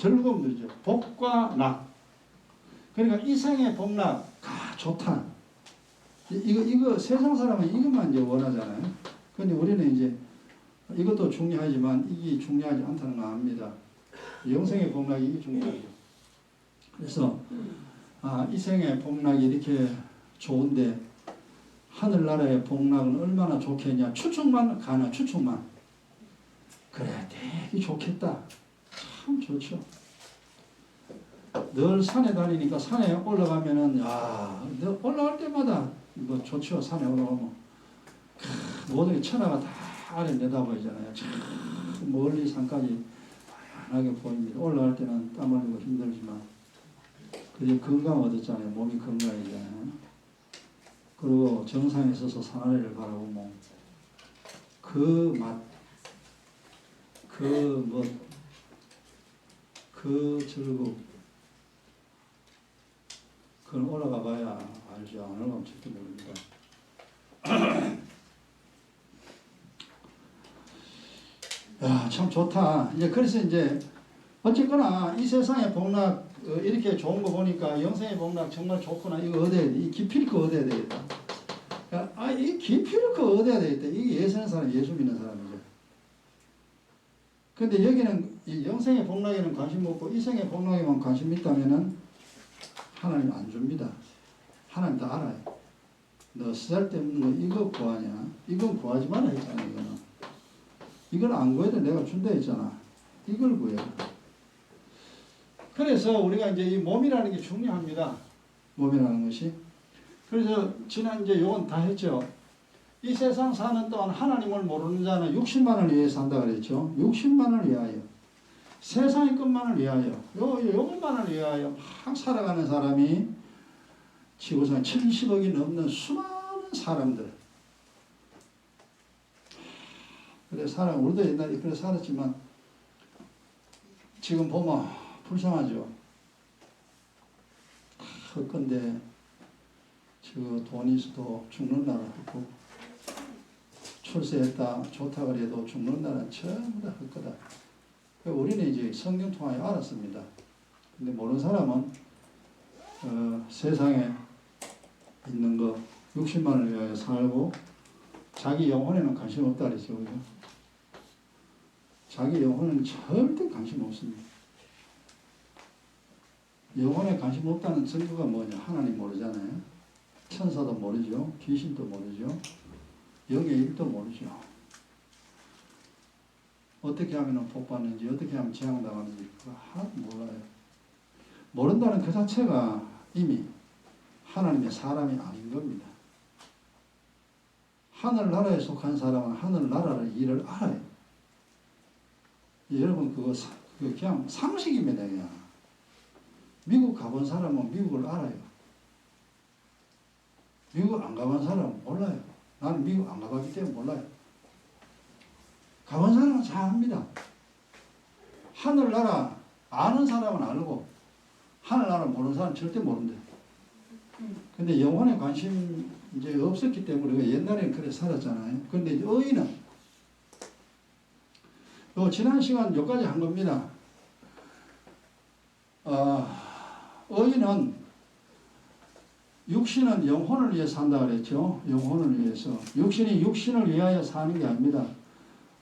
즐거움도 있죠. 복과 낙. 그러니까 이생의 복락, 좋다. 이거 세상 사람은 이것만 이제 원하잖아요. 근데 우리는 이제 이것도 중요하지만 이게 중요하지 않다는 거 압니다. 영생의 복락이 이게 중요하죠. 그래서 이생의 복락이 이렇게 좋은데 하늘나라의 복락은 얼마나 좋겠냐. 추측만 가나 추측만. 그래 되게 좋겠다. 참 좋죠. 늘 산에 다니니까 산에 올라가면은 올라갈 때마다 뭐 좋죠. 산에 올라가면 모든 천하가 다 아래 내다보이잖아요. 참 멀리 산까지 다양하게 보입니다. 올라갈 때는 땀 흘리고 힘들지만 그게 건강 얻었잖아요. 몸이 건강해지잖아요. 그리고 정상에 서서 산 아래를 바라보면 그 맛, 그 즐거움, 그건 올라가 봐야 알죠. 안 올라가면 절대 모릅니다. 야, 참 좋다. 이제 그래서 이제 어쨌거나 이 세상의 복락 이렇게 좋은 거 보니까 영생의 복락 정말 좋구나. 이거 얻어야 돼. 이 기필코 얻어야 되겠다. 이 기필코 얻어야 되겠다. 이게 예수는 사람, 예수 믿는 사람이죠. 근데 여기는 이 영생의 복락에는 관심 없고 이생의 복락에만 관심 있다면은 하나님 안 줍니다. 하나님 다 알아요. 너 쓰잘데없는 거 이거 구하냐? 이건 구하지 마라 했잖아. 이걸 안 구해도 내가 준다 했잖아. 이걸 구해. 그래서 우리가 이제 이 몸이라는 게 중요합니다. 몸이라는 것이. 그래서 지난 이제 요건 다 했죠. 이 세상 사는 동안 하나님을 모르는 자는 60만을 위해 산다 그랬죠. 60만을 위하여. 세상의 것만을 위하여. 요것만을 위하여 막 살아가는 사람이 지구상에 70억이 넘는 수많은 사람들. 그래 우리도 옛날에 그래 살았지만 지금 보면 불쌍하죠. 헛건데 돈이 있어도 죽는 날은 헛고 출세했다 좋다 그래도 죽는 날은 전부 다 헛거다. 우리는 이제 성경 통하여 알았습니다. 근데 모르는 사람은 세상에 있는 거 60만을 위하여 살고 자기 영혼에는 관심 없다 그랬죠. 그죠? 자기 영혼은 절대 관심 없습니다. 영혼에 관심 없다는 증거가 뭐냐? 하나님 모르잖아요. 천사도 모르죠. 귀신도 모르죠. 영의 일도 모르죠. 어떻게 하면 복 받는지, 어떻게 하면 재앙당하는지 그거 하나도 몰라요. 모른다는 그 자체가 이미 하나님의 사람이 아닌 겁니다. 하늘나라에 속한 사람은 하늘나라의 일을 알아요. 여러분 그거 그냥 상식입니다. 그냥. 미국 가본 사람은 미국을 알아요. 미국 안 가본 사람은 몰라요. 나는 미국 안 가봤기 때문에 몰라요. 가본 사람은 잘 압니다. 하늘나라 아는 사람은 알고 하늘나라 모르는 사람은 절대 모른대. 근데 영혼에 관심 이제 없었기 때문에 우리가 옛날에는 그래 살았잖아요. 근데 의인은 지난 시간 여기까지 한 겁니다. 의인은 육신은 영혼을 위해 산다 그랬죠. 영혼을 위해서. 육신이 육신을 위하여 사는 게 아닙니다.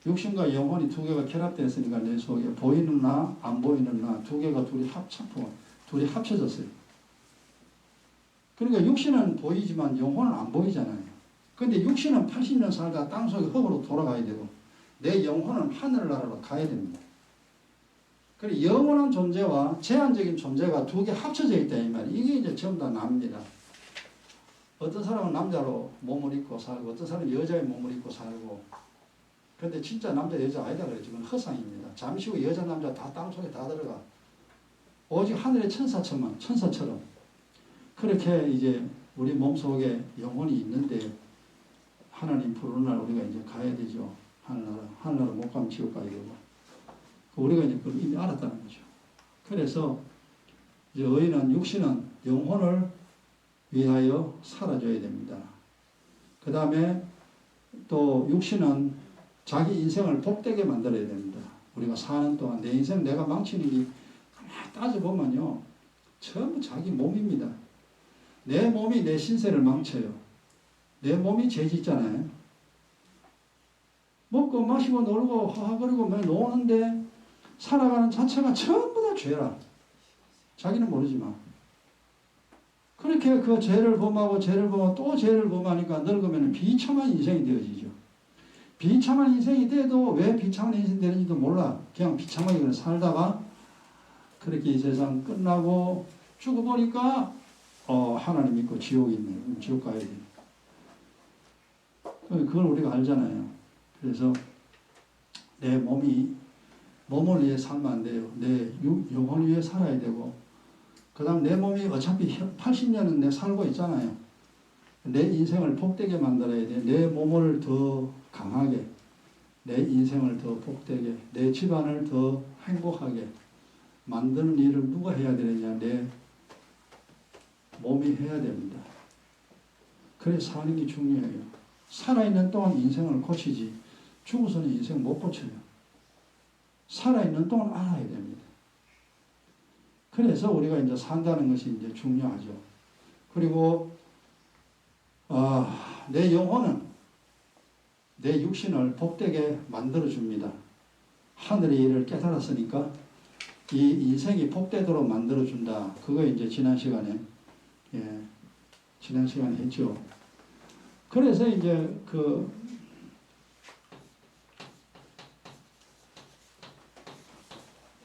육신과 영혼이 두 개가 결합되었으니까 내 속에 보이는 나, 안 보이는 나 두 개가 둘이 합쳐졌어요. 그러니까 육신은 보이지만 영혼은 안 보이잖아요. 근데 육신은 80년 살다 땅속에 흙으로 돌아가야 되고 내 영혼은 하늘나라로 가야 됩니다. 그리고 영원한 존재와 제한적인 존재가 두 개 합쳐져 있다 이 말이에요. 이게 이제 전부 다 납니다. 어떤 사람은 남자로 몸을 입고 살고 어떤 사람은 여자의 몸을 입고 살고 그런데 진짜 남자 여자 아니다 그랬죠. 그건 허상입니다. 잠시 후 여자 남자 다 땅속에 다 들어가. 오직 하늘의 천사처럼 그렇게 이제 우리 몸속에 영혼이 있는데 하나님 부르는 날 우리가 이제 가야 되죠. 하늘나라 못 가면 지옥 가야 되고. 우리가 이제 그걸 이미 알았다는 거죠. 그래서 이제 의인은 육신은 영혼을 위하여 살아줘야 됩니다. 그 다음에 또 육신은 자기 인생을 복되게 만들어야 됩니다. 우리가 사는 동안 내 인생 내가 망치는 게 따져보면요. 전부 자기 몸입니다. 내 몸이 내 신세를 망쳐요. 내 몸이 죄 짓잖아요. 먹고 마시고 놀고 하하거리고 맨 노는데 살아가는 자체가 전부 다 죄라. 자기는 모르지만. 그렇게 그 죄를 범하고 죄를 범하고 또 죄를 범하니까 늙으면 비참한 인생이 되어지죠. 비참한 인생이 돼도 왜 비참한 인생이 되는지도 몰라. 그냥 비참하게 그냥 살다가 그렇게 이 세상 끝나고 죽어보니까 하나님 믿고 지옥이 있네. 지옥 가야 돼. 그걸 우리가 알잖아요. 그래서 내 몸을 위해 살면 안 돼요. 내 영혼을 위해 살아야 되고 그 다음 내 몸이 어차피 80년은 내 살고 있잖아요. 내 인생을 복되게 만들어야 돼. 내 몸을 더 강하게, 내 인생을 더 복되게, 내 집안을 더 행복하게 만드는 일을 누가 해야 되느냐? 내 몸이 해야 됩니다. 그래서 사는 게 중요해요. 살아있는 동안 인생을 고치지 죽어서는 인생 못 고쳐요. 살아있는 동안 알아야 됩니다. 그래서 우리가 이제 산다는 것이 이제 중요하죠. 그리고 내 영혼은 내 육신을 복되게 만들어줍니다. 하늘의 일을 깨달았으니까 이 인생이 복되도록 만들어준다. 그거 이제 지난 시간에 했죠. 그래서 이제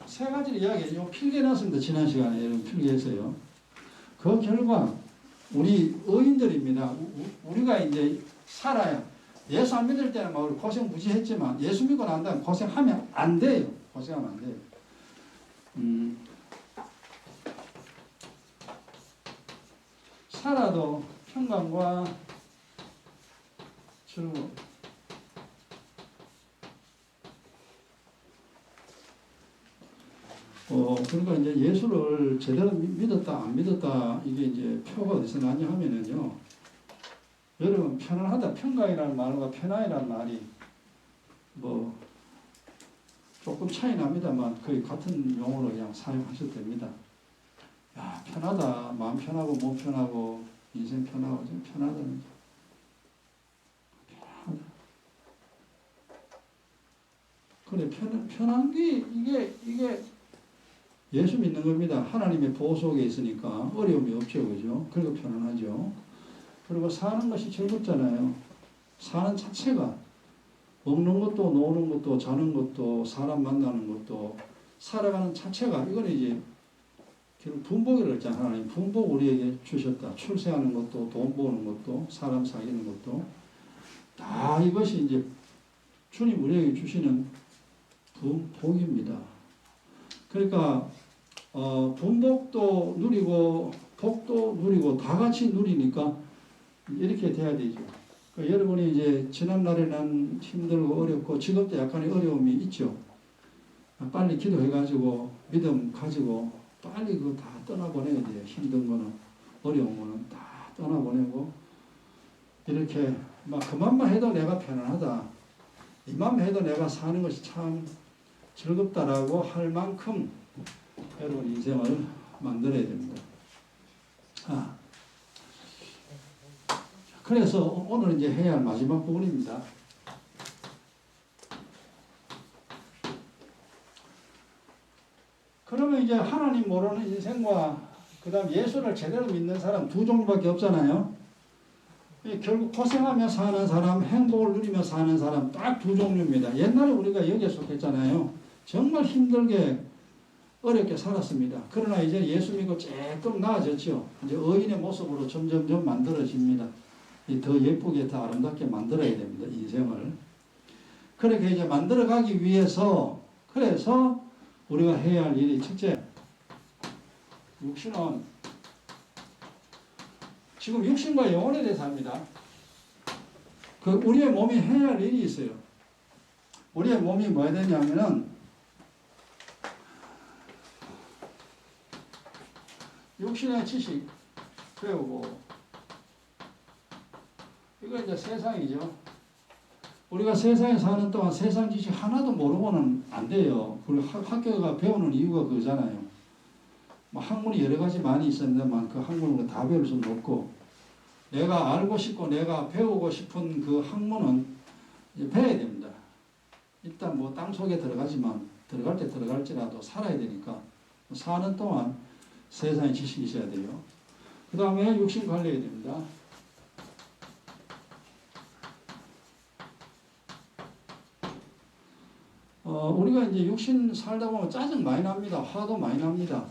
세 가지를 이야기해요. 필기해 놨습니다. 지난 시간에 여러분 필기했어요. 그 결과 우리 의인들입니다. 우리가 이제 살아야 예수 안 믿을 때는 막 고생 무지 했지만 예수 믿고 난 다음에 고생하면 안 돼요. 고생하면 안 돼요. 살아도 평강과 즐거움. 그러니까 이제 예수를 제대로 믿었다, 안 믿었다, 이게 이제 표가 어디서 나냐 하면은요. 여러분, 편안하다, 평강이라는 말과 편안이라는 말이 뭐, 조금 차이 납니다만 거의 같은 용어로 그냥 사용하셔도 됩니다. 야, 편하다, 마음 편하고, 몸 편하고, 인생 편하고, 좀 편하다는 게. 그래, 편한 게, 이게, 예수 믿는 겁니다. 하나님의 보호 속에 있으니까 어려움이 없죠. 그죠? 그리고 편안하죠. 그리고 사는 것이 즐겁잖아요. 사는 자체가 먹는 것도 노는 것도 자는 것도 사람 만나는 것도 살아가는 자체가 이거는 이제 결국 분복이라고 했잖아요. 하나님 분복 우리에게 주셨다. 출세하는 것도 돈 버는 것도 사람 사귀는 것도 다 이것이 이제 주님 우리에게 주시는 복입니다. 그러니까 분복도 누리고 복도 누리고 다 같이 누리니까 이렇게 돼야 되죠. 그러니까 여러분이 이제 지난날에는 힘들고 어렵고 지금도 약간의 어려움이 있죠. 빨리 기도해가지고 믿음 가지고 빨리 그거 다 떠나보내야 돼요. 힘든 거는 어려운 거는 다 떠나보내고 이렇게 막 그만만 해도 내가 편안하다. 이만 해도 내가 사는 것이 참 즐겁다라고 할 만큼 여러분 인생을 만들어야 됩니다. 그래서 오늘 이제 해야 할 마지막 부분입니다. 그러면 이제 하나님 모르는 인생과 그 다음 예수를 제대로 믿는 사람 두 종류밖에 없잖아요. 결국 고생하며 사는 사람, 행복을 누리며 사는 사람 딱 두 종류입니다. 옛날에 우리가 여기에 속했잖아요. 정말 힘들게 어렵게 살았습니다. 그러나 이제 예수 믿고 조금 나아졌죠. 이제 의인의 모습으로 점점점 만들어집니다. 더 예쁘게 더 아름답게 만들어야 됩니다. 인생을. 그렇게 이제 만들어가기 위해서 그래서 우리가 해야 할 일이 첫째 육신은 지금 육신과 영혼에 대해서 합니다. 우리의 몸이 해야 할 일이 있어요. 우리의 몸이 뭐야 되냐면은 육신의 지식 배우고 이거 이제 세상이죠. 우리가 세상에 사는 동안 세상 지식 하나도 모르고는 안 돼요. 그리고 학교가 배우는 이유가 그거잖아요. 뭐 학문이 여러 가지 많이 있었는데만 그 학문은 다 배울 수는 없고, 내가 알고 싶고 내가 배우고 싶은 그 학문은 이제 배워야 됩니다. 일단 뭐 땅속에 들어가지만 들어갈 때 들어갈지라도 살아야 되니까 사는 동안 세상의 지식이 있어야 돼요. 그 다음에 육신 관리해야 됩니다. 우리가 이제 육신 살다 보면 짜증 많이 납니다. 화도 많이 납니다.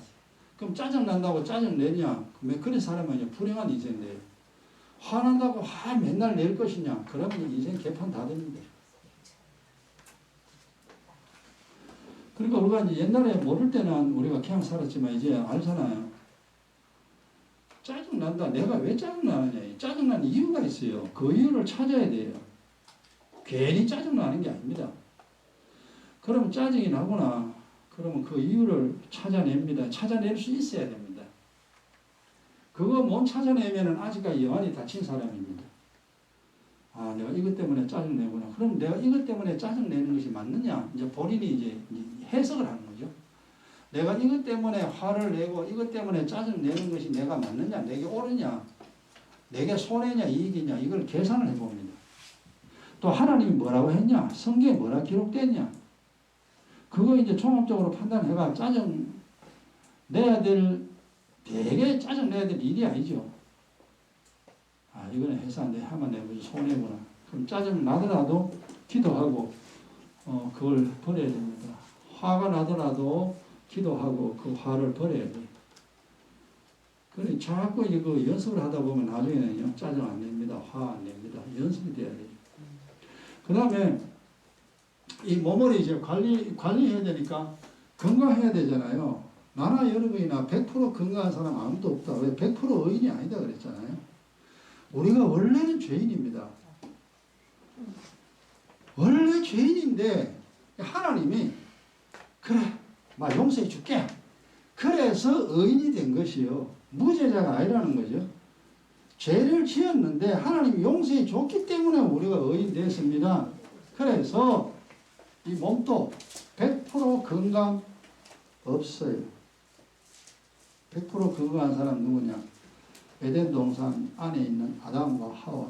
그럼 짜증 난다고 짜증 내냐? 그런 사람은 이제 불행한 인생인데요. 화난다고 화 맨날 낼 것이냐? 그러면 인생 개판 다 됩니다. 그러니까 우리가 이제 옛날에 모를 때는 우리가 그냥 살았지만 이제 알잖아요. 짜증 난다. 내가 왜 짜증 나느냐? 짜증 나는 이유가 있어요. 그 이유를 찾아야 돼요. 괜히 짜증 나는 게 아닙니다. 그러면 짜증이 나구나. 그러면 그 이유를 찾아냅니다. 찾아낼 수 있어야 됩니다. 그거 못 찾아내면은 아직까지 영안이 닫힌 사람입니다. 아, 내가 이것 때문에 짜증내구나. 그럼 내가 이것 때문에 짜증내는 것이 맞느냐? 이제 본인이 이제 해석을 하는 거죠. 내가 이것 때문에 화를 내고 이것 때문에 짜증내는 것이 내가 맞느냐? 내게 옳으냐? 내게 손해냐? 이익이냐? 이걸 계산을 해봅니다. 또 하나님이 뭐라고 했냐? 성경에 뭐라 기록됐냐? 그거 이제 종합적으로 판단해가 짜증 내야 될, 되게 짜증 내야 될 일이 아니죠. 아, 이거는 해서 안 돼. 하면 내보지 손해구나. 그럼 짜증 나더라도 기도하고, 그걸 버려야 됩니다. 화가 나더라도 기도하고 그 화를 버려야 돼요. 그래, 자꾸 이거 연습을 하다 보면 나중에는요, 짜증 안 냅니다. 화 안 냅니다. 연습이 돼야 돼요. 그 다음에, 이 몸을 이제 관리해야 되니까 건강해야 되잖아요. 나나 여러분이나 100% 건강한 사람 아무도 없다. 왜? 100% 의인이 아니다 그랬잖아요. 우리가 원래는 죄인입니다. 원래 죄인인데 하나님이 그래, 막 용서해 줄게. 그래서 의인이 된 것이요. 무죄자가 아니라는 거죠. 죄를 지었는데 하나님이 용서해 줬기 때문에 우리가 의인 됐습니다. 그래서 이 몸도 100% 건강 없어요. 100% 건강한 사람 누구냐? 에덴 동산 안에 있는 아담과 하와.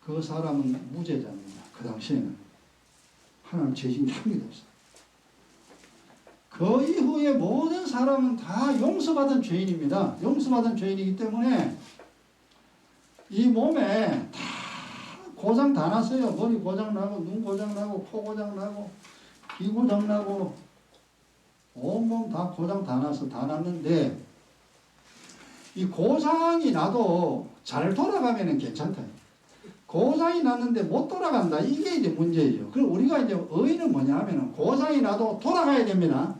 그 사람은 무죄자입니다. 그 당시에는. 하나님 죄진 한 개도 없어요. 그 이후에 모든 사람은 다 용서받은 죄인입니다. 용서받은 죄인이기 때문에 이 몸에 다 고장 다 났어요. 머리 고장 나고, 눈 고장 나고, 코 고장 나고, 귀 고장 나고, 온몸 다 고장 다 나서 다 났는데, 이 고장이 나도 잘 돌아가면은 괜찮다. 고장이 났는데 못 돌아간다. 이게 이제 문제예요. 그리고 우리가 이제 의의는 뭐냐 하면은 고장이 나도 돌아가야 됩니다.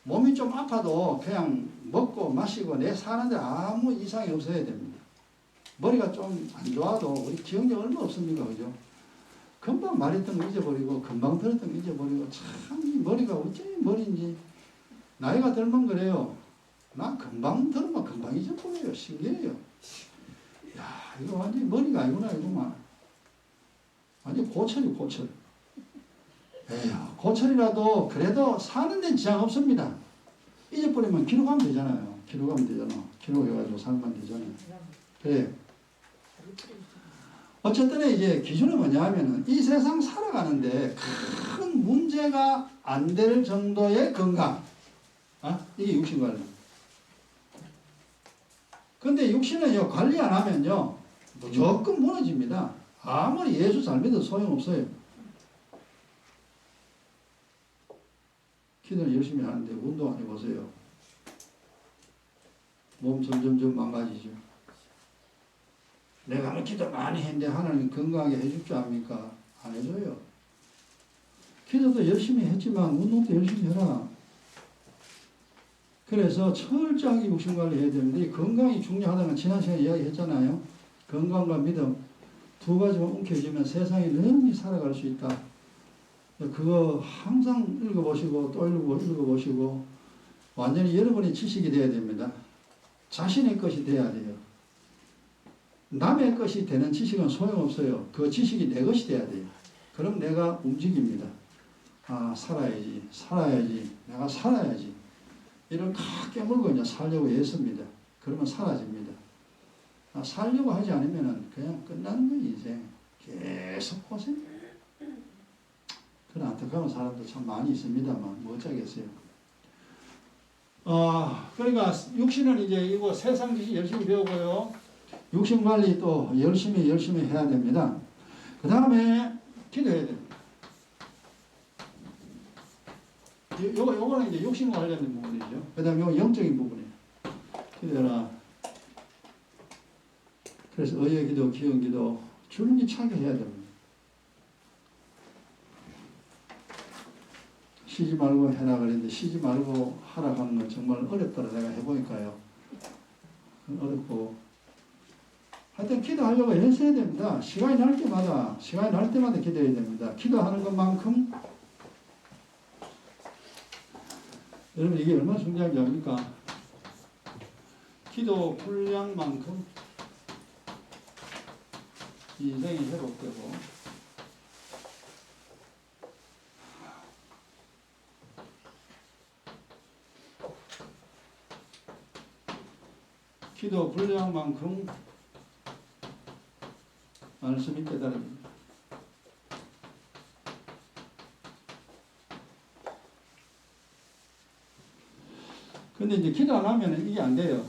몸이 좀 아파도 그냥 먹고 마시고 내 사는데 아무 이상이 없어야 됩니다. 머리가 좀 안 좋아도 우리 기억력 얼마 없습니까? 그죠? 금방 말했던 거 잊어버리고 금방 들었던 거 잊어버리고 참 머리가 어째 머리인지 나이가 들면 그래요. 나 금방 들으면 금방 잊어버려요. 신기해요. 야, 이거 완전히 머리가 아니구나 이거만. 완전히 고철이 고철. 에휴, 고철이라도 그래도 사는 데는 지장 없습니다. 잊어버리면 기록하면 되잖아요. 기록하면 되잖아. 기록해가지고 살면 되잖아요. 그래. 어쨌든 이제 기준은 뭐냐 하면은 이 세상 살아가는데 큰 문제가 안 될 정도의 건강. 이게 육신 관리. 근데 육신은요, 관리 안 하면요, 무조건 무너집니다. 아무리 예수 잘 믿어도 소용없어요. 기도는 열심히 하는데 운동 안 해보세요. 몸 점점점 망가지죠. 내가 뭐 기도 많이 했는데 하나님 건강하게 해줄 줄 압니까? 안 해줘요. 기도도 열심히 했지만 운동도 열심히 해라. 그래서 철저하게 육신관리 해야 되는데 건강이 중요하다는 지난 시간에 이야기했잖아요. 건강과 믿음 두 가지만 움켜쥐면 세상에 능히 살아갈 수 있다. 그거 항상 읽어보시고 또 읽어보시고 완전히 여러분의 지식이 돼야 됩니다. 자신의 것이 돼야 돼요. 남의 것이 되는 지식은 소용없어요. 그 지식이 내 것이 돼야 돼요. 그럼 내가 움직입니다. 아, 살아야지. 내가 살아야지. 이를 탁 깨물고 이제 살려고 애씁니다. 그러면 사라집니다. 살려고 하지 않으면 그냥 끝나는 거예요, 인생. 계속 고생. 그런 안타까운 사람도 참 많이 있습니다만, 뭐 어쩌겠어요. 그러니까 육신은 이제 이거 세상 지식 열심히 배우고요. 육신 관리 또 열심히 해야 됩니다. 그 다음에 기도해야 됩니다. 요거는 이제 육신과 관련된 부분이죠. 그 다음에 요거 영적인 부분이에요. 기도해라. 그래서 의의 기도, 기은 기도 줄기차게 해야 됩니다. 쉬지 말고 해라 그랬는데 쉬지 말고 하라 하는 건 정말 어렵더라. 내가 해보니까요. 어렵고 하여튼 기도하려고 했어야 됩니다. 시간이 날 때마다 기도해야 됩니다. 기도하는 것만큼 여러분 이게 얼마나 중요한지 압니까? 기도 분량만큼 인생이 회복되고 기도 분량만큼 말씀이 깨달아집니다. 근데 이제 기도 안 하면 이게 안 돼요.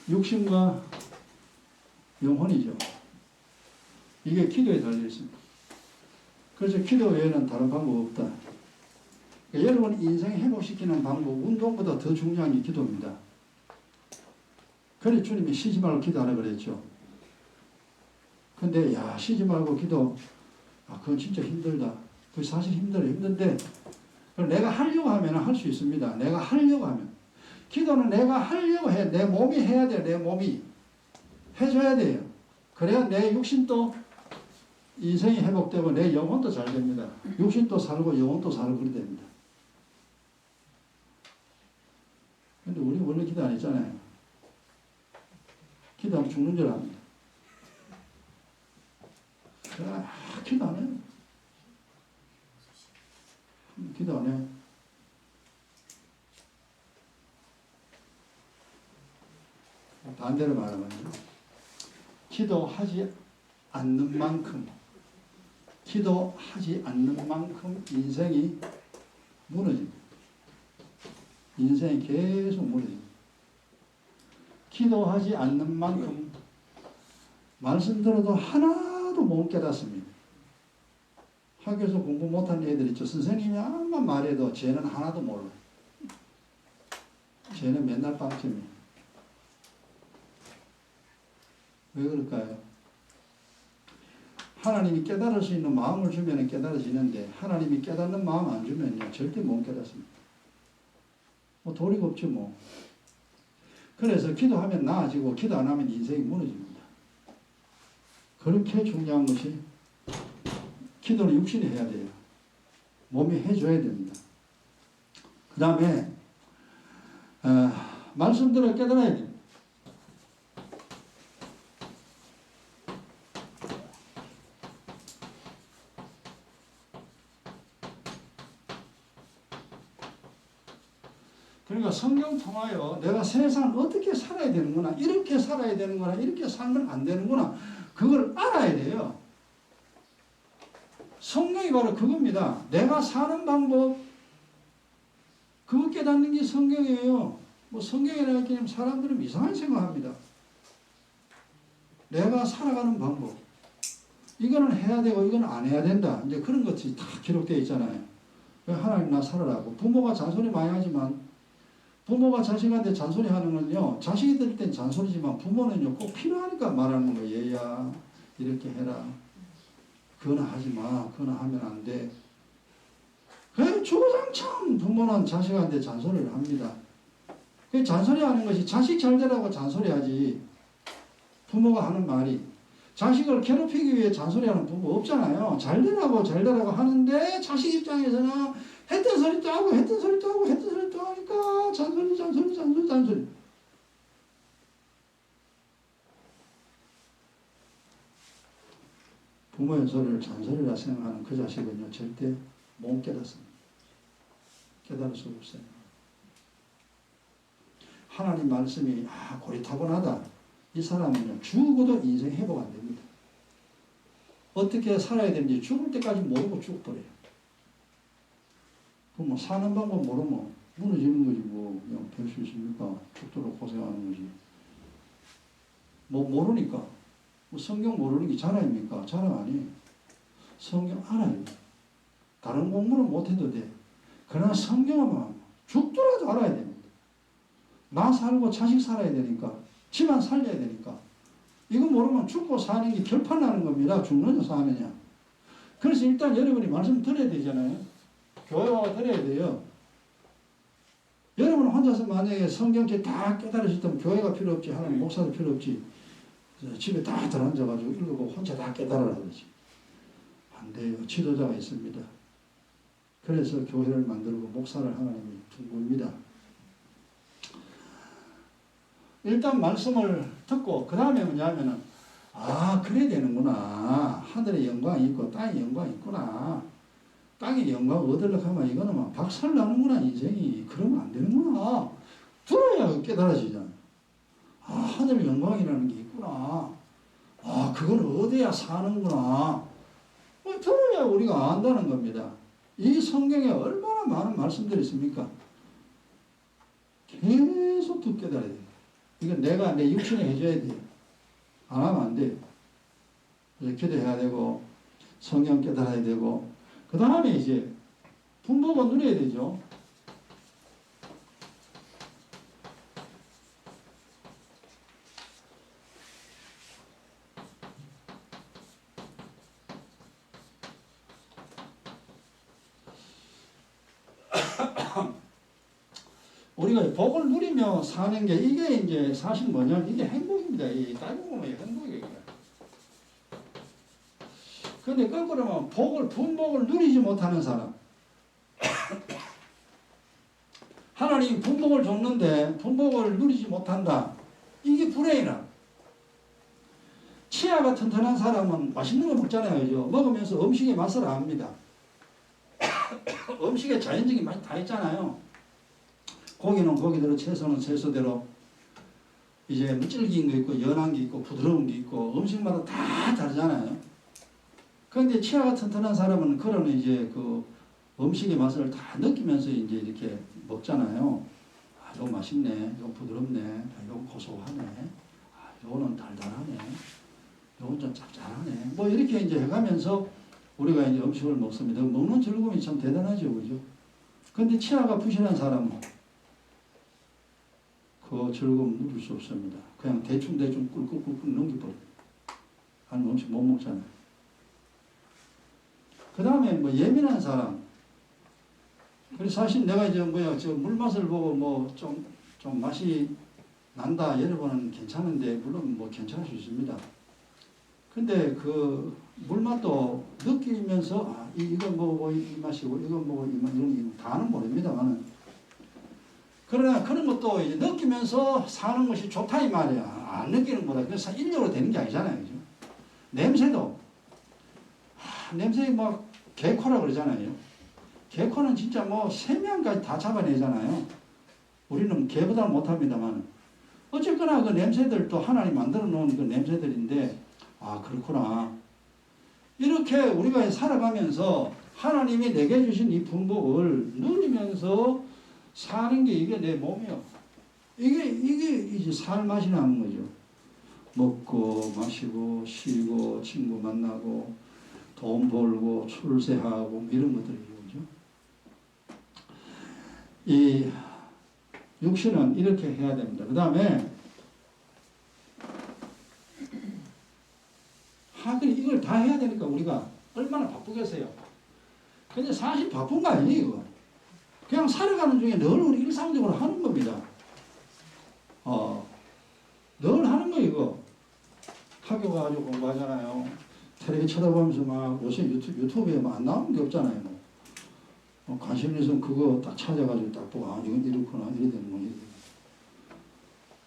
육신과 영혼이죠. 이게 기도에 달려 있습니다. 그래서 기도 외에는 다른 방법 없다. 그러니까 여러분 인생 회복시키는 방법, 운동보다 더 중요한 게 기도입니다. 그래 주님이 쉬지 말고 기도하라 그랬죠. 근데 쉬지 말고 기도, 그건 진짜 힘들다. 그 사실 힘든데 내가 하려고 하면 할 수 있습니다. 내가 하려고 하면. 기도는 내가 하려고 해. 내 몸이 해야 돼요. 내 몸이. 해줘야 돼요. 그래야 내 육신도 인생이 회복되고 내 영혼도 잘 됩니다. 육신도 살고 영혼도 살고 그렇게 됩니다. 근데 우리 원래 기도 안 했잖아요. 기도하면 죽는 줄 압니다. 기도 안 해요. 기도 안 해. 반대로 말하면 기도하지 않는 만큼 인생이 무너집니다. 인생이 계속 무너집니다. 기도하지 않는 만큼 말씀 들어도 하나도 못 깨닫습니다. 학교에서 공부 못하는 애들 있죠. 선생님이 아무리 말해도 쟤는 하나도 몰라요. 쟤는 맨날 빵점이에요. 왜 그럴까요? 하나님이 깨달을 수 있는 마음을 주면 깨달아지는데 하나님이 깨닫는 마음 안 주면요 절대 못 깨닫습니다. 도리가 없죠 뭐. 그래서 기도하면 나아지고 기도 안 하면 인생이 무너집니다. 그렇게 중요한 것이 기도는 육신이 해야 돼요. 몸이 해줘야 됩니다. 그 다음에 말씀대로 깨달아야 됩니다. 그러니까 성경 통하여 내가 세상을 어떻게 살아야 되는구나, 이렇게 살아야 되는구나, 이렇게 살면 안 되는구나, 그걸 알아야 돼요. 성경이 바로 그겁니다. 내가 사는 방법, 그거 깨닫는 게 성경이에요. 뭐 성경이라 했더니 사람들은 이상하게 생각합니다. 내가 살아가는 방법, 이거는 해야 되고 이건 안 해야 된다, 이제 그런 것이 다 기록되어 있잖아요. 하나님 나 살아라고. 부모가 잔소리 많이 하지만, 부모가 자식한테 잔소리하는 건요, 자식이 들을 땐 잔소리지만 부모는요 꼭 필요하니까 말하는 거예요. 얘야 이렇게 해라, 그거는 하지 마, 그거는 하면 안 돼. 그래 주구장창 부모는 자식한테 잔소리를 합니다. 그 잔소리하는 것이 자식 잘 되라고 잔소리하지, 부모가 하는 말이 자식을 괴롭히기 위해 잔소리하는 부모 없잖아요. 잘 되라고 하는데 자식 입장에서는 했던 소리도 하고 했던 소리도 하고 했던 소리도 하니까 잔소리. 부모의 소리를 잔소리라 생각하는 그 자식은요 절대 못 깨닫습니다. 깨달을 수가 없어요. 하나님 말씀이 고리타분하다. 이 사람은 죽어도 인생 회복 안 됩니다. 어떻게 살아야 되는지 죽을 때까지 모르고 죽어버려요. 그럼 뭐 사는 방법 모르면 무너지는 거지 뭐 그냥 될 수 있습니까? 죽도록 고생하는 거지. 뭐 모르니까 뭐 성경 모르는 게 자랑입니까? 자랑 아니에요. 성경 알아요. 다른 공부는 못해도 돼. 그러나 성경은 죽더라도 알아야 됩니다. 나 살고 자식 살아야 되니까 집안 살려야 되니까 이거 모르면 죽고 사는 게 결판나는 겁니다. 죽느냐 사느냐. 그래서 일단 여러분이 말씀 드려야 되잖아요. 교회 와서 드려야 돼요. 여러분 혼자서 만약에 성경책 다 깨달으셨다면 교회가 필요 없지. 하나님 목사도 필요 없지. 집에 다 들어앉아가지고 읽고 혼자 다 깨달으라 그러지. 안 돼요. 지도자가 있습니다. 그래서 교회를 만들고 목사를 하나님이 둔 겁니다. 일단 말씀을 듣고 그 다음에 뭐냐면은 그래야 되는구나. 하늘의 영광이 있고 땅의 영광이 있구나. 땅의 영광 얻으려고 하면 이거는 막 박살나는구나 인생이. 그러면 안 되는구나. 들어야 깨달아지잖아. 하늘의 영광이라는 게 있구나. 그걸 얻어야 사는구나. 들어야 우리가 안다는 겁니다. 이 성경에 얼마나 많은 말씀들이 있습니까? 계속 듣게 돼야 돼요. 이건 내가 내 육신에 해줘야 돼요. 안 하면 안 돼요. 그래서 기도해야 되고 성경 깨달아야 되고 그 다음에 이제 분보고 누려야 되죠. 우리가 복을 누리며 사는 게 이게 이제 사실 뭐냐면 이게 행복입니다. 이 딸고 보면 행복이에요. 근데 거꾸로 하면 분복을 누리지 못하는 사람. 하나님 분복을 줬는데 분복을 누리지 못한다. 이게 불행이라. 치아가 튼튼한 사람은 맛있는 거 먹잖아요. 그죠? 먹으면서 음식의 맛을 압니다. 음식에 자연적인 맛이 다 있잖아요. 고기는 고기대로, 채소는 채소대로, 이제 물질긴 게 있고, 연한 게 있고, 부드러운 게 있고, 음식마다 다 다르잖아요. 그런데 치아가 튼튼한 사람은 그런 이제 그 음식의 맛을 다 느끼면서 이제 이렇게 먹잖아요. 이거 맛있네, 이거 부드럽네, 이거 고소하네, 이거는 달달하네, 이건 좀 짭짤하네. 뭐 이렇게 이제 해가면서 우리가 이제 음식을 먹습니다. 먹는 즐거움이 참 대단하죠, 그죠? 근데 치아가 부실한 사람은 그 즐거움 누릴 수 없습니다. 그냥 대충 꿀꿀꿀꿀 넘겨버려요. 아니 음식 못 먹잖아요. 그 다음에 뭐 예민한 사람. 그래서 사실 내가 이제 저 물맛을 보고 뭐 좀 맛이 난다. 여러분은 괜찮은데 물론 뭐 괜찮을 수 있습니다. 근데 그 물맛도 느끼면서 이거 먹고 이 맛이고 이거 먹고 이 맛 이런 다는 모릅니다만은 그러나 그런 것도 이제 느끼면서 사는 것이 좋다 이 말이야. 안 느끼는 거다. 그래서 인력으로 되는 게 아니잖아요. 그죠? 냄새도 냄새 막 개코라 그러잖아요. 개코는 진짜 뭐 생명까지 다 잡아내잖아요. 우리는 개보다는 못합니다만 어쨌거나 그 냄새들도 하나님 만들어 놓은 그 냄새들인데 그렇구나. 이렇게 우리가 살아가면서 하나님이 내게 주신 이 분복을 누리면서 사는 게 이게 내 몸이요. 이게 이제 살 맛이 나는 거죠. 먹고 마시고 쉬고 친구 만나고 돈 벌고 출세하고 이런 것들이죠. 그죠? 이 육신은 이렇게 해야 됩니다. 그 다음에 이걸 다 해야 되니까 우리가 얼마나 바쁘겠어요. 근데 사실 바쁜 거 아니에요, 이거. 그냥 살아가는 중에 늘 우리 일상적으로 하는 겁니다. 늘 하는 거 이거. 학교 가가지고 공부하잖아요. 텔레비 쳐다보면서 막 요새 유튜브에 막 안 나오는 게 없잖아요. 관심 있으면 그거 딱 찾아가지고 딱 보고 이건 이렇구나 이래 되는 거 이래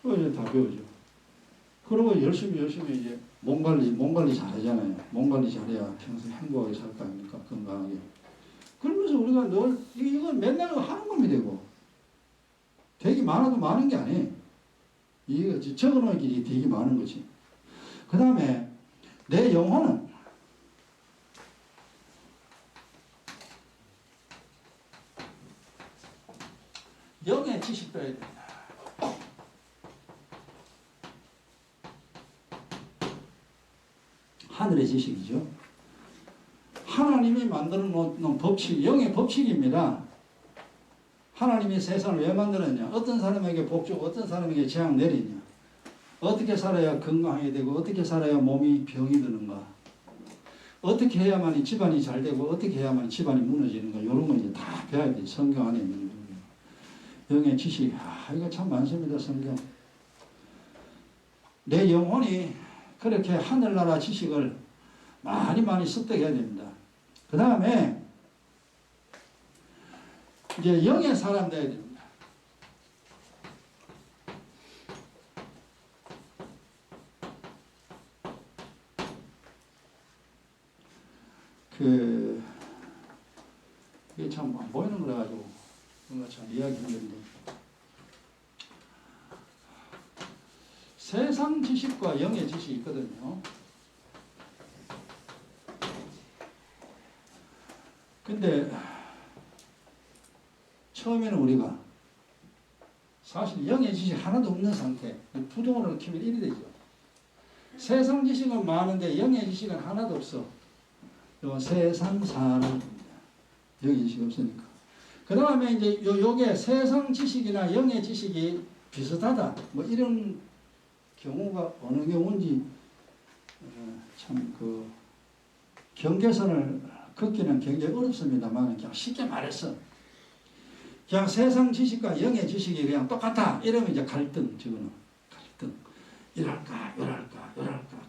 되는 거. 이제 다 배우죠. 그리고 열심히 이제 몸 관리 잘하잖아요. 몸 관리 잘해야 평생 행복하게 살 거 아닙니까? 건강하게. 그러면서 우리가 늘 이건 맨날 하는 겁니다. 이거 되게 많아도 많은 게 아니에요. 이거 적어놓은 길이 되게 많은 거지. 그 다음에 내 영혼은 영의 지식 빼야 됩니다. 하늘의 지식이죠. 하나님이 만들어 놓은 법칙, 영의 법칙입니다. 하나님이 세상을 왜 만들었냐? 어떤 사람에게 복 주고 어떤 사람에게 재앙 내리냐? 어떻게 살아야 건강하게 되고 어떻게 살아야 몸이 병이 드는가? 어떻게 해야만 집안이 잘 되고 어떻게 해야만 집안이 무너지는가? 이런 거 이제 다 배워야 돼. 성경 안에 있는 거예요. 영의 지식, 이거 참 많습니다. 성경. 내 영혼이 그렇게 하늘나라 지식을 많이 습득해야 됩니다. 그 다음에 이제 영의 사람 돼야 됩니다. 이게 참 안 보이는 거라 가지고 뭔가 참 이해하기 힘든데, 세상 지식과 영의 지식이 있거든요. 근데 처음에는 우리가 사실 영의 지식 하나도 없는 상태, 부동으로 키면 이리 되죠. 세상 지식은 많은데 영의 지식은 하나도 없어. 요 세상 사람입니다. 영의 지식이 없으니까. 그 다음에 이제 요게 세상 지식이나 영의 지식이 비슷하다. 뭐 이런 경우가 어느 경우인지 참 경계선을 긋기는 굉장히 어렵습니다만, 그냥 쉽게 말해서 그냥 세상 지식과 영의 지식이 그냥 똑같다 이러면 이제 갈등, 저거는 갈등. 이럴까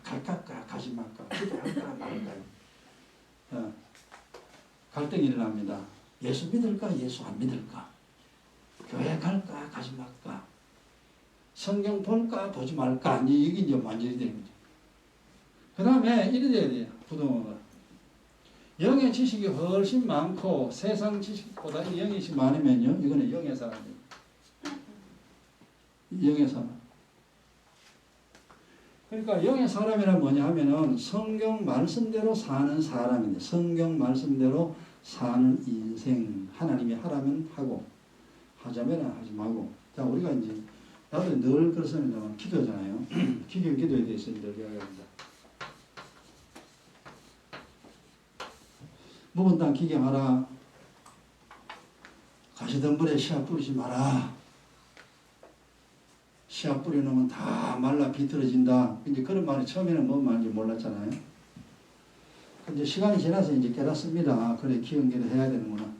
갈까 가지 말까 기도할까 말까 갈등이 일어납니다. 예수 믿을까 예수 안 믿을까, 교회 갈까 가지 말까, 성경 볼까 보지 말까, 이게 이제 완전히 되는 거죠. 그 다음에 이래 돼야 돼요. 부동어가 영의 지식이 훨씬 많고 세상 지식보다 영의 지식이 많으면요, 이거는 영의 사람이에요. 영의 사람. 그러니까 영의 사람이란 뭐냐 하면은 성경 말씀대로 사는 사람인데, 성경 말씀대로 사는 인생. 하나님이 하라면 하고 하자면 하지 말고. 자, 우리가 이제 나도 늘 그렇습니다만 기도잖아요. 기도에 대해서 늘 이야기합니다. 묵은 땅 기경하라. 가시덤불에 씨앗 뿌리지 마라. 씨앗 뿌려놓으면 다 말라 비틀어진다. 이제 그런 말이 처음에는 뭔 말인지 몰랐잖아요. 근데 시간이 지나서 이제 깨닫습니다. 그래, 기경기도 해야 되는구나.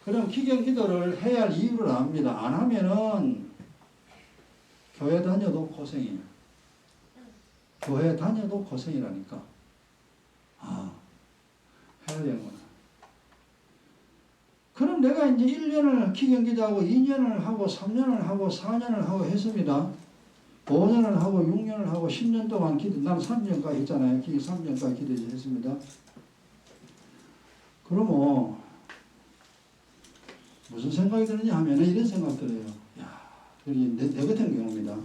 그럼 기경기도를 해야 할 이유를 압니다. 안 하면은 교회 다녀도 고생이에요. 교회 다녀도 고생이라니까. 해야 되는구나. 그럼 내가 이제 1년을 기경기도 하고 2년을 하고 3년을 하고 4년을 하고 했습니다. 5년을 하고 6년을 하고 10년 동안 기도, 난 3년까지 했잖아요. 기도 3년까지 기도했습니다. 그러면 무슨 생각이 드느냐 하면 이런 생각 들어요. 야, 내 같은 경우입니다.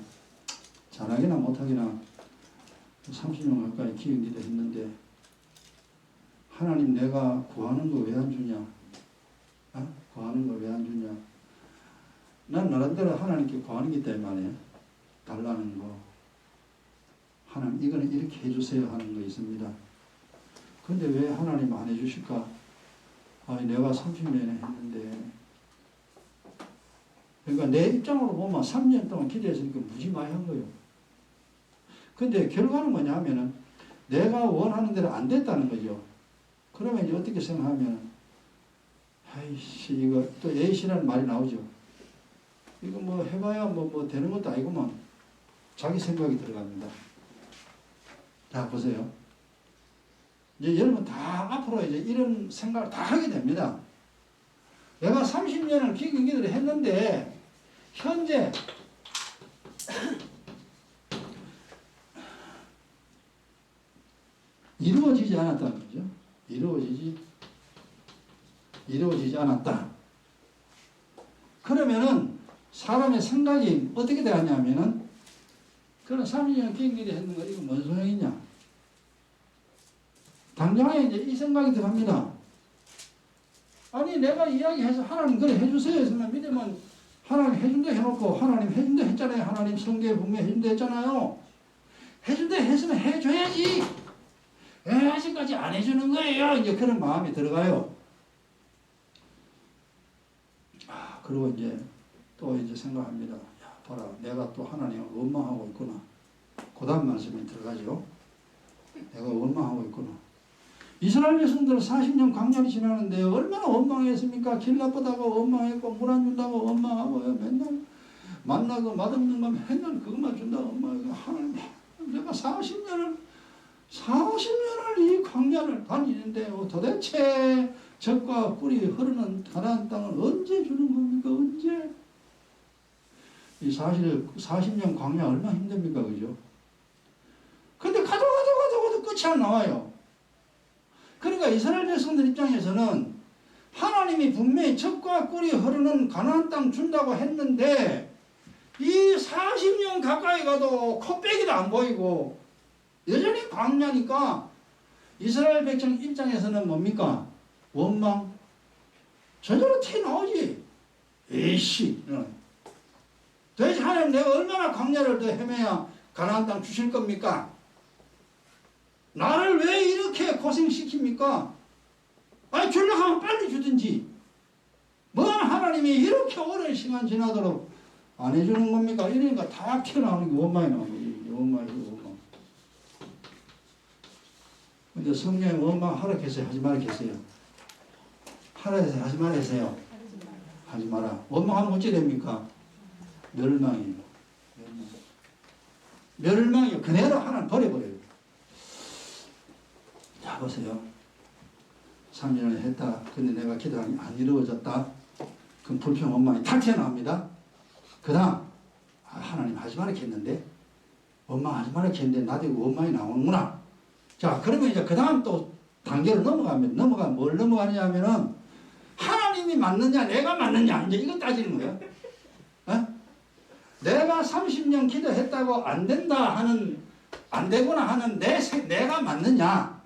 잘하기나 못하기나 30년 가까이 기경기도 했는데 하나님 내가 구하는 거 왜 안 주냐? 구하는 거 왜 안 주냐? 난 나름대로 하나님께 구하는 게 때문에 달라는 거, 하나님 이거는 이렇게 해주세요 하는 거 있습니다. 근데 왜 하나님 안 해주실까? 내가 30년에 했는데. 그러니까 내 입장으로 보면 3년 동안 기도했으니까 무지 많이 한 거예요. 근데 결과는 뭐냐 하면은 내가 원하는 대로 안 됐다는 거죠. 그러면 이제 어떻게 생각하면, 아이씨, 이거 또 에이씨라는 말이 나오죠. 이거 뭐 해봐야 뭐 되는 것도 아니구만. 자기 생각이 들어갑니다. 자, 보세요. 이제 여러분 다 앞으로 이제 이런 생각을 다 하게 됩니다. 내가 30년을 기경기도를 했는데, 현재 이루어지지 않았다는 거죠. 이루어지지 이루어지지 않았다. 그러면은 사람의 생각이 어떻게 되었냐면은 그런 30년 경기를 했는 거 이거 뭔 소용이냐. 당장에 이제 이 생각이 들어갑니다. 아니 내가 이야기해서 하나님 그래 해주세요 했으면 믿으면 하나님 해준다 해놓고 하나님 해준다 했잖아요. 하나님 성경에 분명히 해준다 했잖아요. 해준다 했으면 해줘야지. 왜 아직까지 안 해주는 거예요? 이제 그런 마음이 들어가요. 그리고 이제 또 이제 생각합니다. 야, 봐라, 내가 또 하나님을 원망하고 있구나. 그 다음 말씀이 들어가죠. 내가 원망하고 있구나. 이스라엘 백성들은 40년 광야를 지나는데 얼마나 원망했습니까? 길 나쁘다고 원망했고 물 안 준다고 원망하고 맨날 만나고 맛없는 거 맨날 그것만 준다고 원망하고 하나님 내가 40년을 이 광야를 다니는데 도대체 젖과 꿀이 흐르는 가나안 땅을 언제 주는 겁니까? 언제? 이 사실 40년 광야 얼마나 힘듭니까? 그죠? 근데 가도 끝이 안 나와요. 그러니까 이스라엘 백성들 입장에서는 하나님이 분명히 젖과 꿀이 흐르는 가나안 땅 준다고 했는데 이 40년 가까이 가도 코빼기도 안 보이고 여전히 광야니까 이스라엘 백성 입장에서는 뭡니까? 원망. 저절로 튀어나오지. 에이씨. 도대체 하나님 내가 얼마나 광야를 더 헤매야 가나안 땅 주실 겁니까? 나를 왜 이렇게 고생시킵니까? 아니 주려고 하면 빨리 주든지. 뭔 하나님이 이렇게 오랜 시간 지나도록 안 해주는 겁니까? 이러니까 다 튀어나오는 게 원망이 나오는 거지. 원망. 근데 성경에 원망 하라 했어요? 하지 마라 했어요? 하라 했어요? 하지 마라 했어요? 하지 마라. 원망하면 어찌 됩니까? 멸망이에요. 멸망이요. 그대로 하나님 버려버려요. 자 보세요. 3년을 했다. 근데 내가 기도하니 안 이루어졌다. 그럼 불평 원망이 탁 튀어나옵니다. 그 다음 하나님 하지 마라 했는데 원망하지 마라 했는데 나도 원망이 나오는구나. 자 그러면 이제 그 다음 또 단계로 넘어가면 뭘 넘어가느냐 하면은 하나님이 맞느냐 내가 맞느냐 이제 이거 따지는 거예요. 어? 내가 30년 기도했다고 안 된다 하는 안 되구나 하는 내가 맞느냐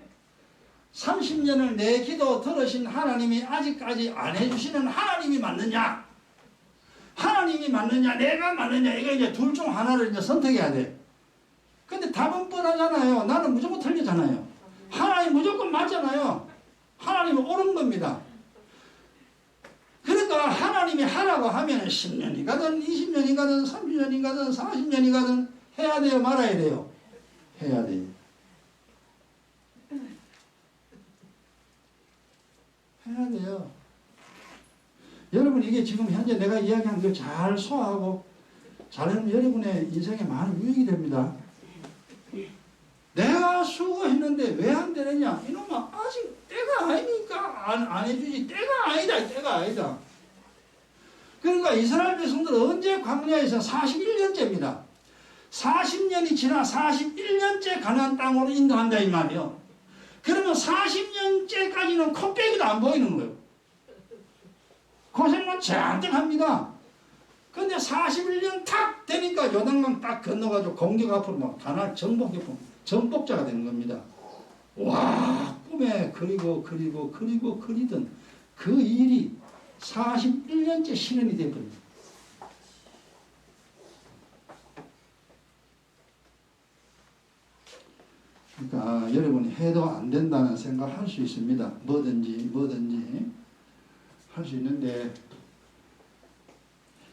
30년을 내 기도 들으신 하나님이 아직까지 안 해주시는 하나님이 맞느냐 하나님이 맞느냐 내가 맞느냐 이거 이제 둘 중 하나를 이제 선택해야 돼. 근데 답은 뻔하잖아요. 나는 무조건 틀리잖아요. 하나님 무조건 맞잖아요. 하나님은 옳은 겁니다. 그러니까 하나님이 하라고 하면 10년이 가든 20년이 가든 30년이 가든 40년이 가든 해야 돼요? 말아야 돼요? 해야 돼요. 해야 돼요. 여러분 이게 지금 현재 내가 이야기한 거 잘 소화하고 잘하면 여러분의 인생에 많은 유익이 됩니다. 내가 수고했는데 왜 안 되느냐? 이놈아 아직 때가 아니니까 안 해주지. 때가 아니다. 그러니까 이스라엘 백성들은 언제 광야에서 41년째입니다. 40년이 지나 41년째 가나안 땅으로 인도한다 이 말이요. 그러면 40년째까지는 콧배기도 안 보이는 거예요. 고생만 잔뜩 합니다. 근데 41년 탁 되니까 요단강 딱 건너가지고 공격 앞으로 막 가나안 정복자가 되는 겁니다. 와 꿈에 그리던 그 일이 41년째 실현이 되어버립니다. 그러니까 여러분이 해도 안 된다는 생각할 수 있습니다. 뭐든지 할 수 있는데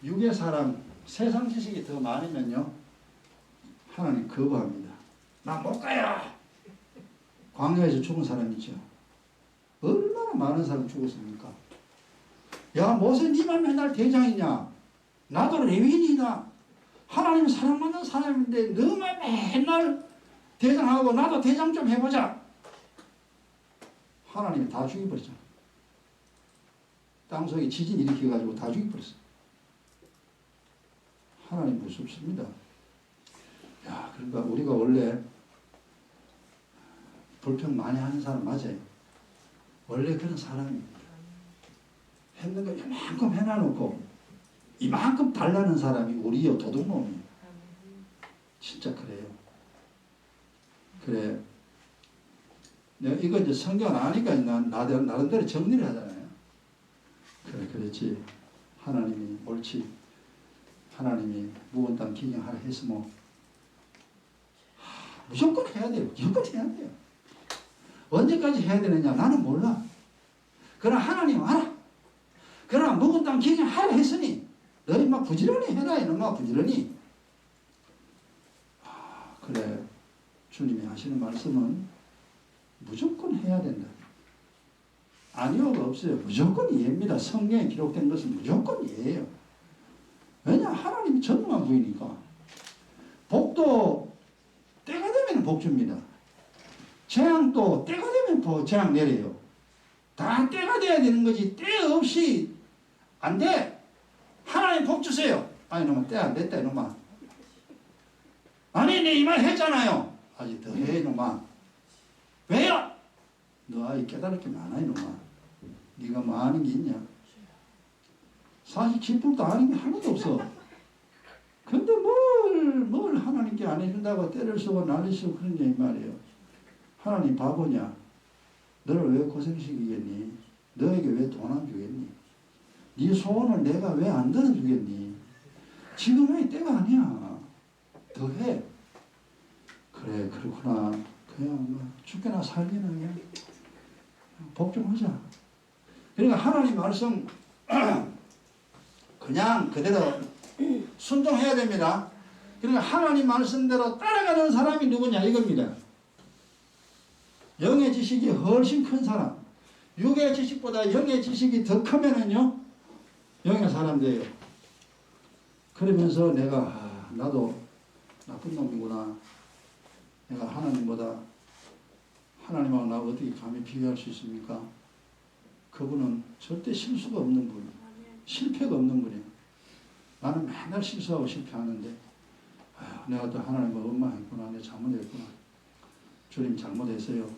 육의 사람 세상 지식이 더 많으면요 하나님 거부합니다. 나 못 가요. 광야에서 죽은 사람 있죠. 얼마나 많은 사람 죽었습니까? 야 모세 니만 맨날 대장이냐? 나도 레위인이다. 하나님 사랑받는 사람인데 너만 맨날 대장하고 나도 대장 좀 해보자. 하나님이 다 죽여버렸잖아. 땅속에 지진 일으켜가지고 다 죽여버렸어. 하나님 무섭습니다. 야, 그러니까 우리가 원래 불평 많이 하는 사람 맞아요. 원래 그런 사람입니다. 했는 거 이만큼 해놔놓고 이만큼 달라는 사람이 우리요 도둑놈이에요. 진짜 그래요. 그래. 내가 이거 이제 성경 아니까 나름대로 정리를 하잖아요. 그래, 그렇지. 하나님이 옳지. 하나님이 묵은 땅 기경하라 했으면 무조건 해야 돼요. 무조건 해야 돼요. 언제까지 해야 되느냐? 나는 몰라. 그러나 하나님 알아. 그러나 묵은 땅 기경하라 했으니 너희 막 부지런히 해라. 이놈아 부지런히. 그래. 주님이 하시는 말씀은 무조건 해야 된다. 아니오가 없어요. 무조건 예입니다. 성경에 기록된 것은 무조건 예예요. 왜냐? 하나님이 전능한 분이니까. 복도 때가 되면 복 줍니다. 재앙도 때가 되면 재앙 내려요. 다 때가 돼야 되는 거지. 때 없이 안 돼. 하나님 복 주세요. 아니 이놈아 때 안 됐다 이놈아. 아니 내 이 말 했잖아요. 아직 더 해 이놈아. 왜요? 너 아이 깨달을 게 많아 이놈아. 네가 뭐 아는 게 있냐? 사실 기쁨도 아는 게 하나도 없어. 근데 뭘 하나님께 안 해준다고 때를 쓰고 난리 쓰고 그러냐 이 말이에요. 하나님 바보냐? 너를 왜 고생시키겠니? 너에게 왜 돈 안 주겠니? 네 소원을 내가 왜 안 들어주겠니? 지금의 때가 아니야. 더 해. 그래 그렇구나. 그냥 뭐 죽게나 살기나 그냥 복 좀 하자. 그러니까 하나님 말씀 그냥 그대로 순종해야 됩니다. 그러니까 하나님 말씀대로 따라가는 사람이 누구냐 이겁니다. 영의 지식이 훨씬 큰 사람. 육의 지식보다 영의 지식이 더 크면은요 영의 사람 돼요. 그러면서 내가 나도 나쁜 놈이구나. 내가 하나님보다 하나님하고 나하고 어떻게 감히 비교할 수 있습니까? 그분은 절대 실수가 없는 분이에요. 실패가 없는 분이에요. 나는 맨날 실수하고 실패하는데 아휴, 내가 또 하나님을 원망했구나. 내가 잘못했구나. 주님 잘못했어요.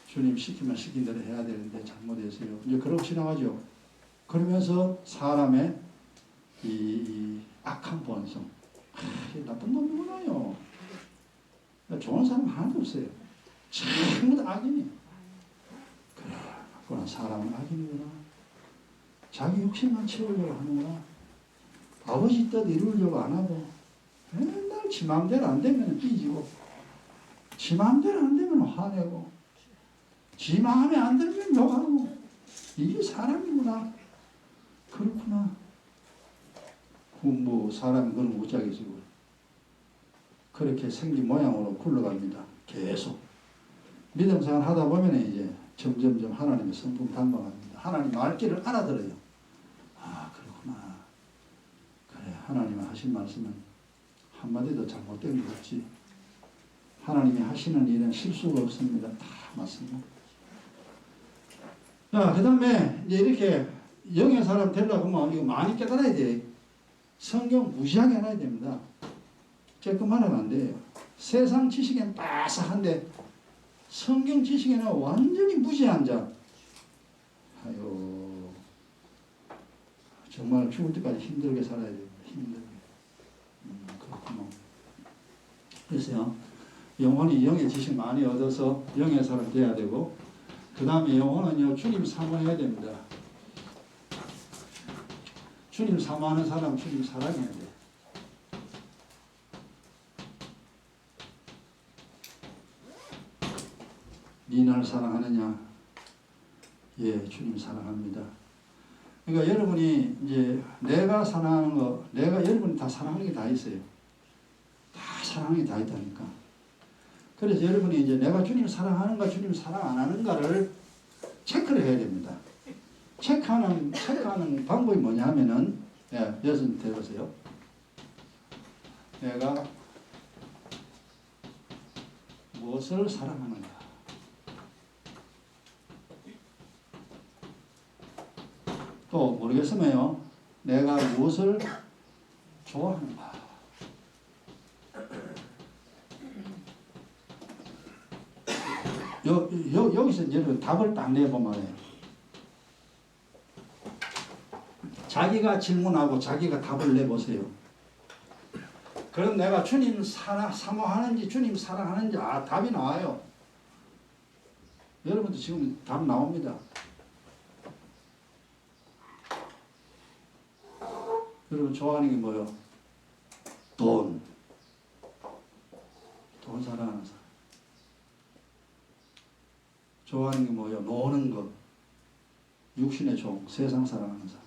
주님 시키면 시킨 대로 해야 되는데 잘못했어요. 이제 그러고 지나가죠. 그러면서 사람의 이 악한 본성. 나쁜 놈이구나요. 좋은 사람 하나도 없어요. 전부 다 악인이. 그래, 사람은 악인이구나. 자기 욕심만 채우려고 하는구나. 아버지 뜻 이루려고 안 하고 맨날 지 마음대로 안 되면 삐지고 지 마음대로 안 되면 화내고 지 마음에 안 들면 욕하고 이게 사람이구나. 그렇구나. 뭐 사람은 그건 못자겠지고 그렇게 생긴 모양으로 굴러갑니다. 계속 믿음 생활 하다 보면 이제 점점점 하나님의 성품 닮아갑니다. 하나님 말귀를 알아들어요. 아 그렇구나. 그래 하나님이 하신 말씀은 한마디도 잘못된 게 없지. 하나님이 하시는 일은 실수가 없습니다. 다 맞습니다. 자, 그 다음에 이제 이렇게 영의 사람 되려고 하면 이거 많이 깨달아야 돼. 성경 무시하게 해놔야 됩니다. 조금 하면 안 돼요. 세상 지식엔 빠삭한데 성경 지식에는 완전히 무지한 자. 아유, 정말 죽을 때까지 힘들게 살아야 됩니다. 힘들게. 그렇구나. 그래서요, 영혼이 영의 지식 많이 얻어서 영의 사람 돼야 되고, 그 다음에 영혼은요, 주님 사모해야 됩니다. 주님 사모하는 사람 주님 사랑해야 돼. 네 날 사랑하느냐? 예, 주님 사랑합니다. 그러니까 여러분이 이제 내가 사랑하는 거, 여러분이 다 사랑하는 게 다 있어요. 다 사랑하는 게 다 있다니까. 그래서 여러분이 이제 내가 주님 사랑하는가, 주님 사랑 안 하는가를 체크를 해야 됩니다. 체크하는 방법이 뭐냐 하면은, 예, 여러분 들어보세요. 내가 무엇을 사랑하는가? 또 모르겠으면요, 내가 무엇을 좋아하는가? 여기서 여러분 답을 딱 내보면 자기가 질문하고 자기가 답을 내보세요. 그럼 내가 주님 사모하는지 주님 사랑하는지 답이 나와요. 여러분도 지금 답 나옵니다. 여러분 좋아하는 게 뭐예요? 돈 사랑하는 사람. 좋아하는 게 뭐예요? 노는 것. 육신의 종, 세상 사랑하는 사람.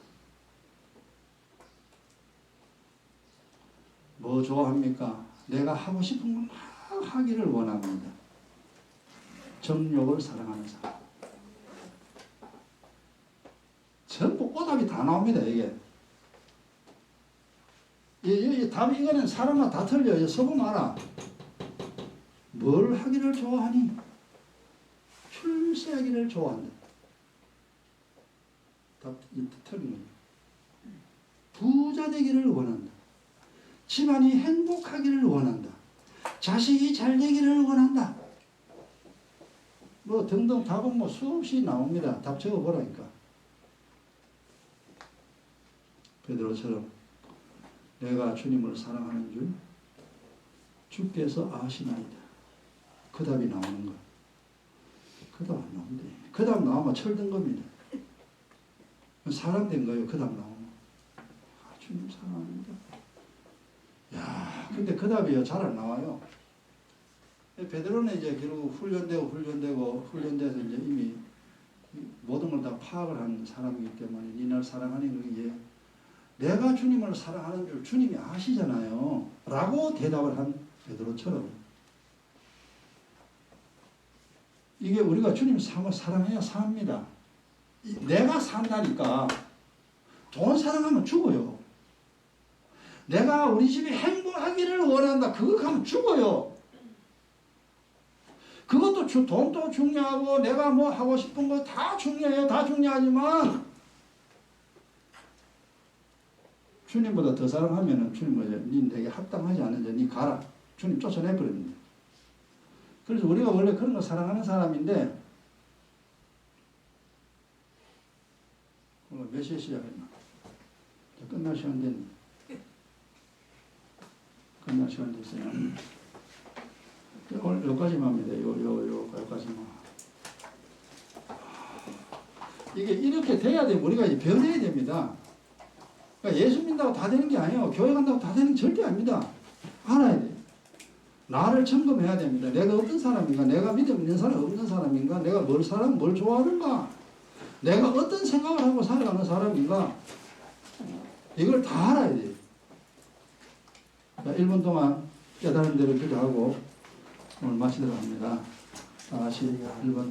뭐 좋아합니까? 내가 하고 싶은 걸 막 하기를 원합니다. 정욕을 사랑하는 사람. 전부 오답이 다 나옵니다, 이게. 이 답이 이거는 사람마다 다 틀려요. 서보 알아. 뭘 하기를 좋아하니? 출세하기를 좋아한다. 답 틀린 거예요. 부자 되기를 원한다. 집안이 행복하기를 원한다. 자식이 잘 되기를 원한다. 뭐 등등 답은 뭐 수없이 나옵니다. 답 적어보라니까. 베드로처럼 내가 주님을 사랑하는 줄 주께서 아시나이다. 그 답이 나오는 거야. 그 답 안 나온대. 그 답 나오면 철든 겁니다. 사랑된 거예요. 그 답 나오면. 주님 사랑합니다. 야, 근데 그 답이 잘 안 나와요. 베드로는 이제 결국 훈련돼서 이제 이미 모든 걸 다 파악을 한 사람이기 때문에 니날 사랑하는 게 내가 주님을 사랑하는 줄 주님이 아시잖아요. 라고 대답을 한 베드로처럼 이게 우리가 주님 사랑해야 삽니다. 내가 산다니까. 돈 사랑하면 죽어요. 내가 우리 집이 행복하기를 원한다. 그거 하면 죽어요. 그것도 돈도 중요하고 내가 뭐 하고 싶은 거 다 중요해요. 다 중요하지만 주님보다 더 사랑하면은 주님 뭐죠? 니 내게 합당하지 않는데 니 가라. 주님 쫓아내버립니다. 그래서 우리가 원래 그런 거 사랑하는 사람인데 몇 시에 시작했나? 끝날 시간 됐네. 끝날 시간 됐어요. 오늘 여기까지만 합니다. 여기까지만. 이게 이렇게 돼야 되면 우리가 이제 변해야 됩니다. 그러니까 예수 믿는다고 다 되는 게 아니에요. 교회 간다고 다 되는 게 절대 아닙니다. 알아야 돼요. 나를 점검해야 됩니다. 내가 어떤 사람인가? 내가 믿음 있는 사람, 없는 사람인가? 내가 뭘 좋아하는가? 내가 어떤 생각을 하고 살아가는 사람인가? 이걸 다 알아야 돼요. 자, 1분 동안 깨달은 대로 기도하고 오늘 마치도록 합니다. 다시 1분.